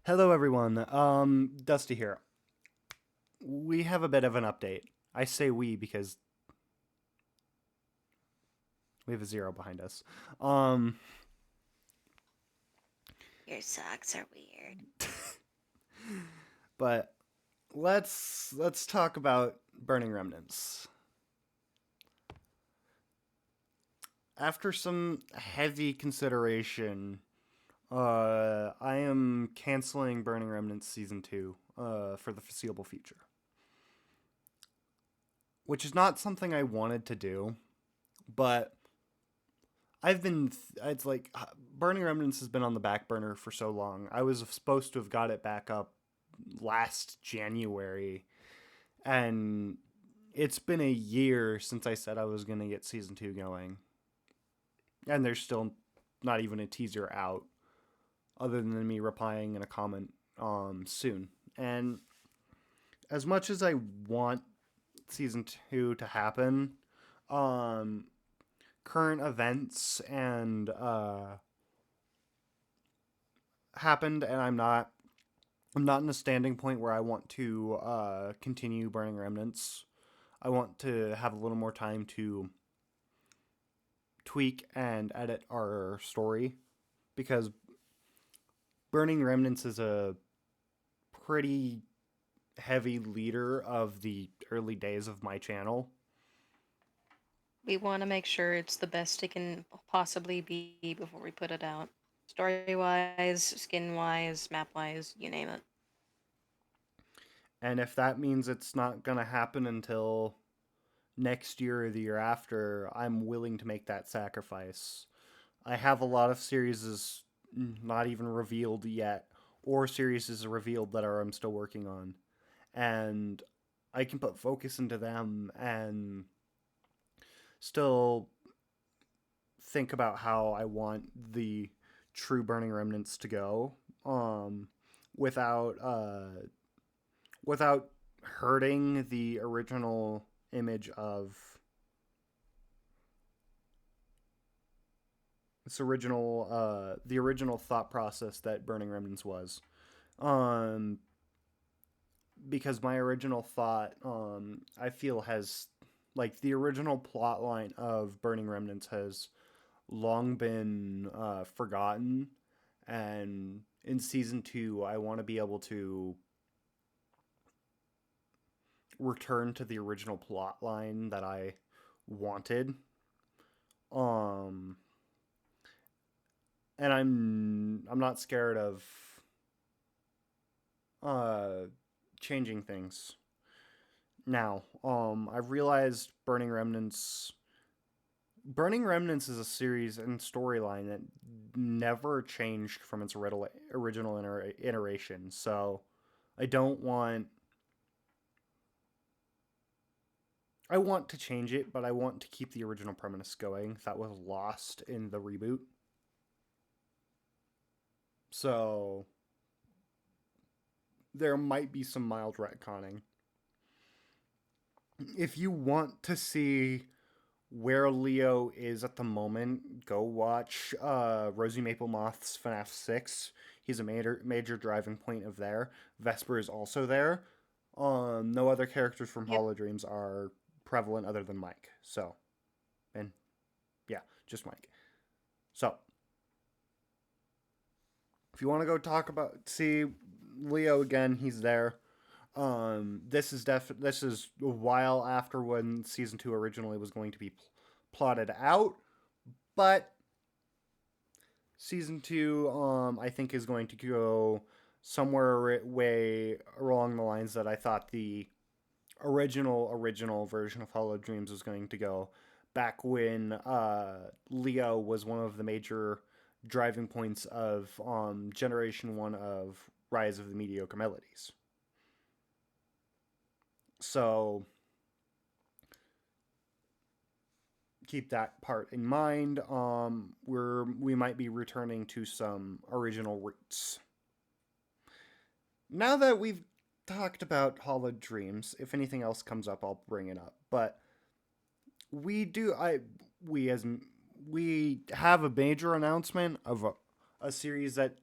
Hello, everyone. Dusty here. We have a bit of an update. I say we because we have a zero behind us. Um, Your socks are weird. but let's talk about Burning Remnants. After some heavy consideration, I am canceling Burning Remnants season two for the foreseeable future, which is not something I wanted to do, but I've been. It's like Burning Remnants has been on the back burner for so long. I was supposed to have got it back up last January, and it's been a year since I said I was going to get season two going, and there's still not even a teaser out, other than me replying in a comment soon. And as much as I want season two to happen, um current events and happened, and I'm not in a standing point where I want to continue Burning Remnants. I want to have a little more time to tweak and edit our story because Burning Remnants is a pretty heavy leader of the early days of my channel. We want to make sure it's the best it can possibly be before we put it out. Story wise, skin wise, map wise, you name it. And if that means it's not going to happen until next year or the year after, I'm willing to make that sacrifice. I have a lot of series not even revealed yet, or series revealed that I'm still working on, and I can put focus into them and still think about how I want the true Burning Remnants to go, um, without without hurting the original image of the original thought process that Burning Remnants was. Um, because my original thought, I feel has like the original plot line of Burning Remnants has long been forgotten, and in season two, I want to be able to return to the original plot line that I wanted. Um, and I'm not scared of uh changing things. Now, I've realized Burning Remnants is a series and storyline that never changed from its original iteration. So, I don't want I want to change it, but I want to keep the original premise going that was lost in the reboot. So, there might be some mild retconning. If you want to see where Leo is at the moment, go watch Rosie Maple Moth's FNAF 6. He's a major driving point of there. Vesper is also there. No other characters from Yep. Hollow Dreams are prevalent other than Mike. So, and yeah, just Mike. So, if you want to go talk about see Leo again, he's there. This is a while after when season two originally was going to be plotted out, but season two, I think is going to go somewhere way along the lines that I thought the original version of Hollow Dreams was going to go. Back when Leo was one of the major driving points of Generation One of Rise of the Mediocre Melodies. So keep that part in mind. We might be returning to some original roots. Now that we've talked about Hollow Dreams, if anything else comes up, I'll bring it up. But we do, I we as we have a major announcement of a series that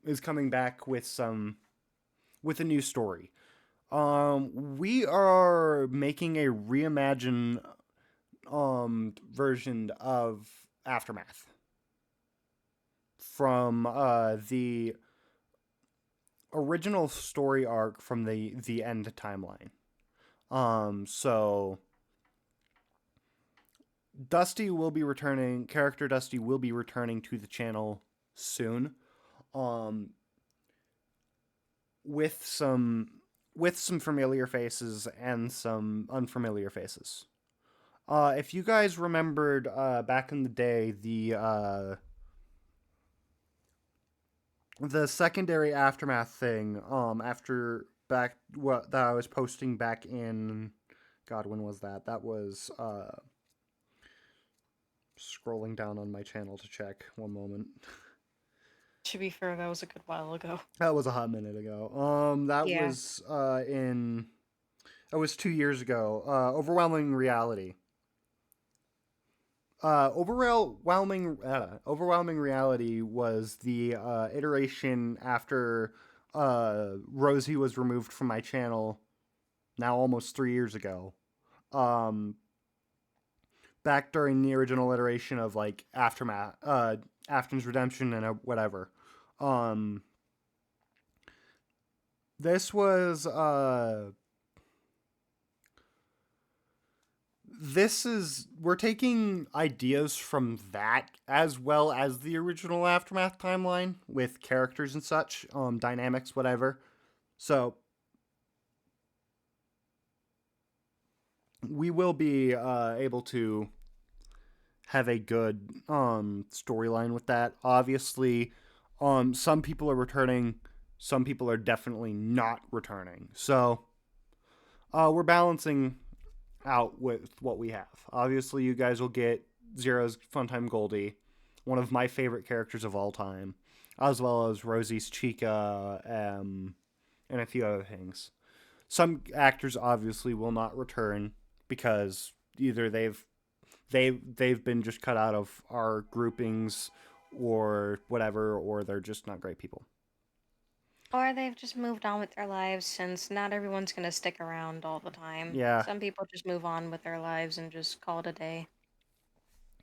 is coming back with a new story. We are making a reimagined version of Aftermath from the original story arc from the end timeline. So Dusty will be returning. Character Dusty will be returning to the channel soon. Um, with some with some familiar faces and some unfamiliar faces. If you guys remembered back in the day, the secondary aftermath thing, after back what that I was posting back in, God, when was that? That was scrolling down on my channel to check. One moment. To be fair, that was a good while ago. That was a hot minute ago. That Yeah. was in. That was 2 years ago. Overwhelming reality. Overwhelming reality was the iteration after Rosie was removed from my channel now almost 3 years ago. Um, Back during the original iteration of like Aftermath, Afton's Redemption, and whatever. Um, this was this is we're taking ideas from that as well as the original Aftermath timeline with characters and such, dynamics, whatever. So we will be able to have a good storyline with that. Obviously, some people are returning, some people are definitely not returning. So we're balancing out with what we have. Obviously, you guys will get Zero's Funtime Goldie, one of my favorite characters of all time, as well as Rosie's Chica, and a few other things. Some actors obviously will not return because either they've been just cut out of our groupings or whatever, or they're just not great people. Or they've just moved on with their lives since not everyone's going to stick around all the time. Yeah, Some people just move on with their lives and just call it a day.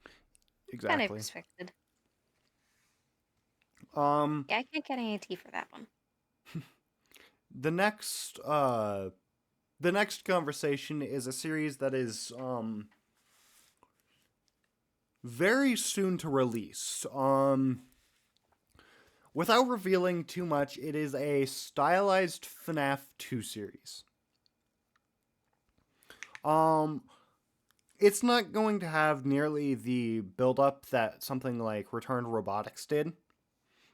Kind of exactly. expected. Um, Yeah, I can't get any tea for that one. the next conversation is a series that is very soon to release. Without revealing too much, it is a stylized FNAF 2 series. Um, it's not going to have nearly the build up that something like Return to Robotics did,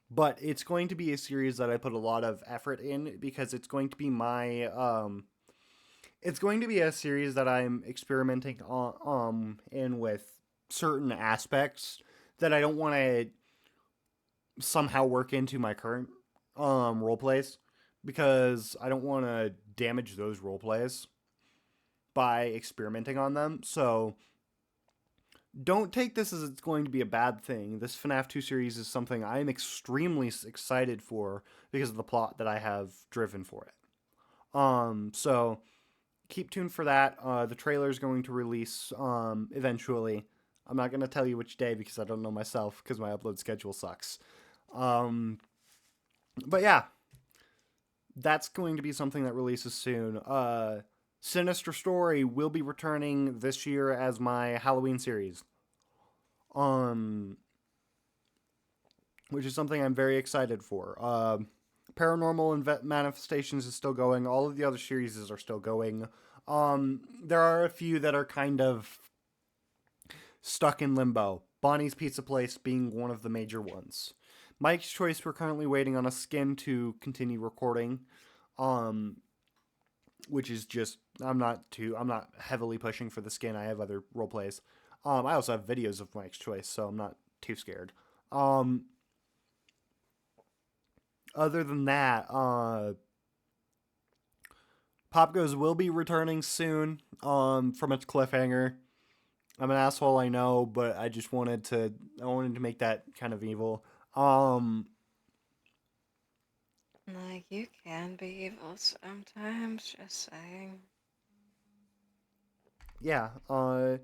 but it's going to be a series that I put a lot of effort in because it's going to be a series that I'm experimenting in with certain aspects that I don't want to somehow work into my current role plays because I don't want to damage those role plays by experimenting on them. So don't take this as it's going to be a bad thing. This FNAF 2 series is something I'm extremely excited for because of the plot that I have driven for it. So keep tuned for that. The trailer is going to release eventually. I'm not going to tell you which day because I don't know myself because my upload schedule sucks. Um, but yeah, that's going to be something that releases soon. Sinister Story will be returning this year as my Halloween series. Um, which is something I'm very excited for. Paranormal Manifestations is still going. All of the other series are still going. There are a few that are kind of stuck in limbo. Bonnie's Pizza Place being one of the major ones. Mike's Choice, we're currently waiting on a skin to continue recording. Um, which is just I'm not heavily pushing for the skin. I have other role plays. I also have videos of Mike's Choice, so I'm not too scared. Um, Other than that, Pop Goes will be returning soon. From its cliffhanger. I'm an asshole, I know, but I wanted to make that kind of evil. Um, Like, you can be evil sometimes, just saying. Yeah. Oh,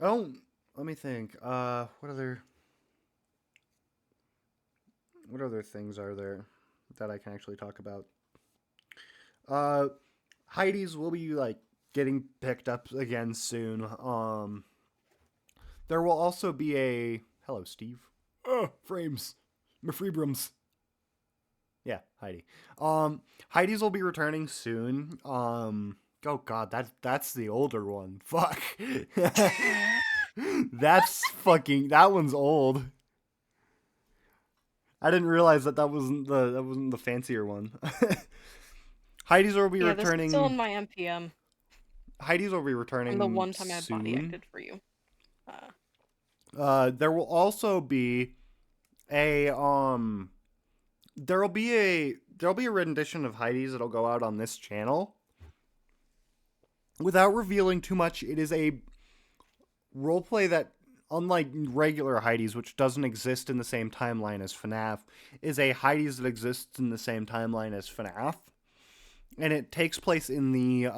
let me think. What other things are there that I can actually talk about? Uh, Heidi's will be like getting picked up again soon. There will also be a hello, Steve. Frames, my Freebrums. Yeah, Heidi. Heidi's will be returning soon. Oh God, that's the older one. Fuck. That's fucking. That one's old. I didn't realize that wasn't the fancier one. Heidi's will be Yeah, this is still returning. in my MPM Heidi's will be from the returning one time I body soon. acted for you. Uh, There will also be a there'll be a rendition of Heidi's that'll go out on this channel. Without revealing too much, it is a roleplay that, unlike regular Heidi's, which doesn't exist in the same timeline as FNAF, is a Heidi's that exists in the same timeline as FNAF. And it takes place in the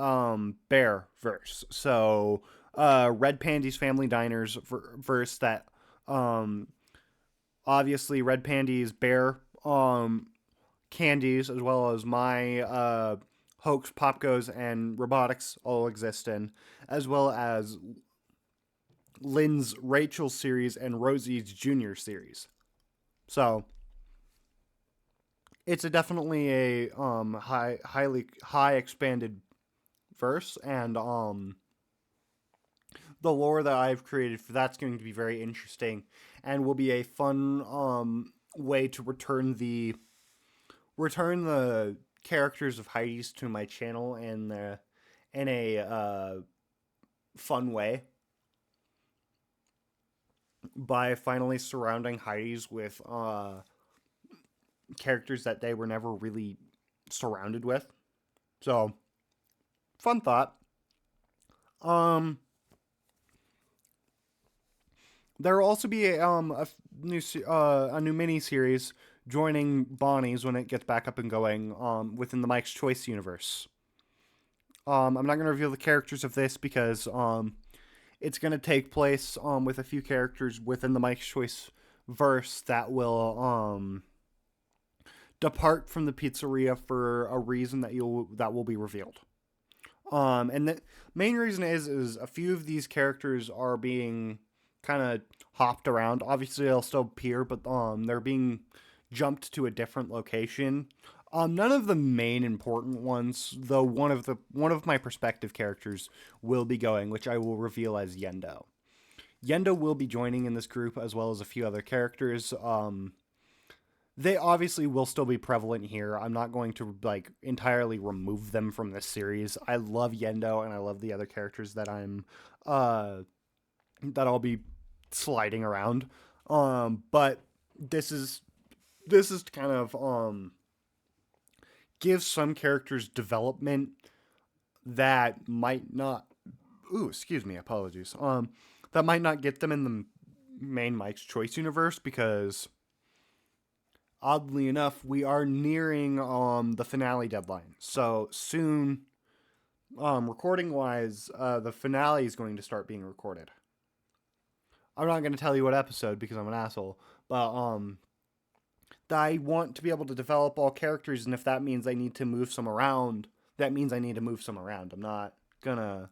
Bear verse. So, Red Pandy's Family Diners verse that, um, obviously, Red Pandy's Bear candies, as well as my Hoax, Pop Goes, and Robotics all exist in, as well as Lynn's Rachel series and Rosie's Junior series. So it's definitely a highly high expanded verse, and the lore that I've created for that's going to be very interesting, and will be a fun way to return the characters of Heidi's to my channel in a fun way by finally surrounding Heidi's with characters that they were never really surrounded with. So, fun thought. Um, there will also be a new mini series joining Bonnie's when it gets back up and going within the Mike's Choice universe. I'm not going to reveal the characters of this because it's going to take place with a few characters within the Mike's Choice verse that will depart from the pizzeria for a reason that will be revealed. And the main reason is a few of these characters are being kind of hopped around. Obviously, they'll still appear, but they're being jumped to a different location. None of the main important ones, though. One of my perspective characters will be going, which I will reveal as Yendo. Yendo will be joining in this group as well as a few other characters. They obviously will still be prevalent here. I'm not going to like entirely remove them from this series. I love Yendo and I love the other characters that that I'll be sliding around. But this is to kind of give some characters development that might not. Ooh, excuse me, apologies. That might not get them in the main Mike's Choice universe because, oddly enough, we are nearing the finale deadline. So soon, recording wise, the finale is going to start being recorded. I'm not going to tell you what episode because I'm an asshole, but I want to be able to develop all characters, and if that means I need to move some around, that means I need to move some around. I'm not gonna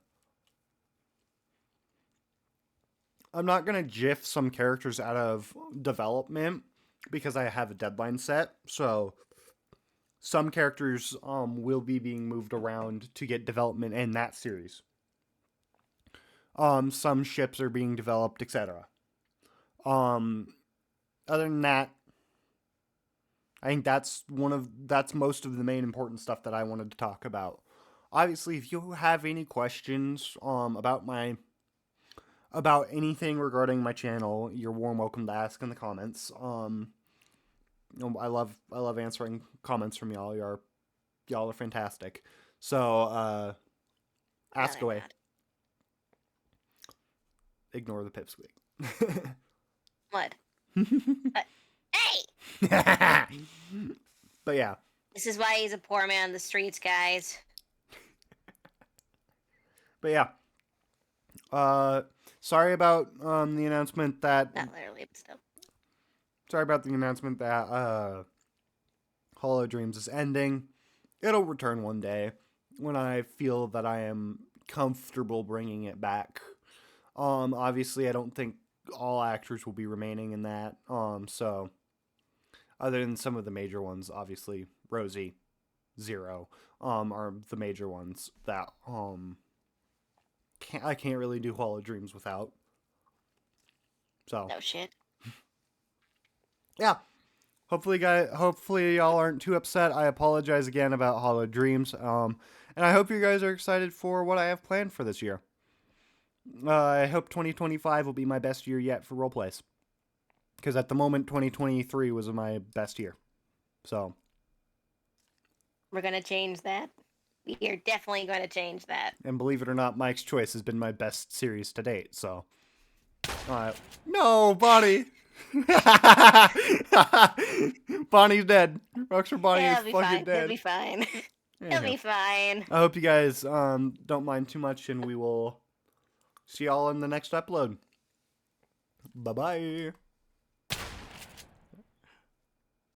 jiff some characters out of development because I have a deadline set. So some characters will be being moved around to get development in that series. Some ships are being developed, etc. Um, Other than that, I think that's most of the main important stuff that I wanted to talk about. Obviously, if you have any questions about anything regarding my channel, you're warm welcome to ask in the comments. I love answering comments from y'all. Y'all are fantastic. So no, ask they're away. not. Ignore the pipsqueak. What? Hey! But yeah. This is why he's a poor man on the streets, guys. But yeah. Uh, sorry about the announcement that. Not literally, but still. Sorry about the announcement that Hollow Dreams is ending. It'll return one day when I feel that I am comfortable bringing it back. Obviously, I don't think all actors will be remaining in that. So other than some of the major ones, obviously Rosie, Zero, are the major ones that I can't really do Hollow Dreams without. So No shit. yeah, hopefully y'all aren't too upset. I apologize again about Hollow Dreams. And I hope you guys are excited for what I have planned for this year. I hope 2025 will be my best year yet for roleplays. Because at the moment, 2023 was my best year. So. We're gonna change that. We are definitely going to change that. And believe it or not, Mike's Choice has been my best series to date. So. No, Bonnie! Bonnie's dead. Rockstar Bonnie is He'll be fucking fine. He'll dead. be fine. He'll Anyhow, be fine. I hope you guys don't mind too much, and we will see y'all in the next upload. Bye bye.